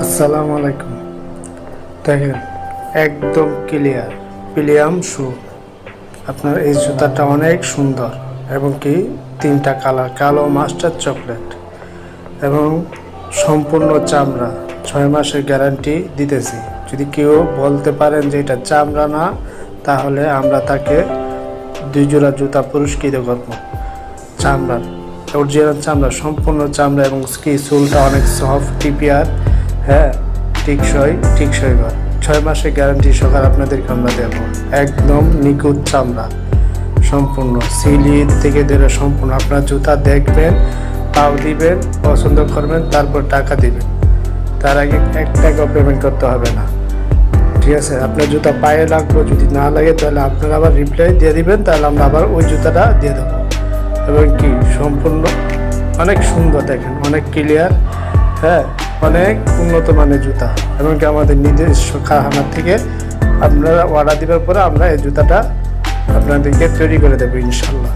আসসালামু আলাইকুম। দেখেন, একদম ক্লিয়ার প্রিমিয়াম শু। আপনার এই জুতাটা অনেক সুন্দর এবং কি তিনটা কালার, কালো, মাস্টার, চকলেট এবং সম্পূর্ণ চামড়া। 6 মাসের গ্যারান্টি দিতেছি। যদি কেউ বলতে পারেন যে এটা চামড়া না, তাহলে আমরা তাকে 2 জোড়া জুতা পুরস্কৃত করব। চামড়ার, অরিজিনাল চামড়া, সম্পূর্ণ চামড়া এবং কি সোলটা অনেক সফট, টিপিয়ার, হ্যাঁ, টিকসই ঘর। 6 মাসের গ্যারান্টি সকাল আপনাদেরকে আমরা দেবো। একদম নিখুঁত চামড়া, সম্পূর্ণ সিলির থেকে ধরে সম্পূর্ণ। আপনার জুতা দেখবেন, পাও দিবেন, পছন্দ করবেন, তারপর টাকা দিবেন। তার আগে 1 টাকাও পেমেন্ট করতে হবে না, ঠিক আছে? আপনার জুতা পায়ে লাগবে, যদি না লাগে তাহলে আপনারা আবার রিপ্লাই দিয়ে দিবেন, তাহলে আমরা আবার ওই জুতাটা দিয়ে দেবো। এবং কি সম্পূর্ণ অনেক সুন্দর, দেখেন অনেক ক্লিয়ার, হ্যাঁ, অনেক উন্নত মানের জুতা। এমনকি আমাদের নিজস্ব কারখানা থেকে আপনারা অর্ডার দেওয়ার পরে আমরা এই জুতাটা আপনাদেরকে তৈরি করে দেবো ইনশাল্লাহ।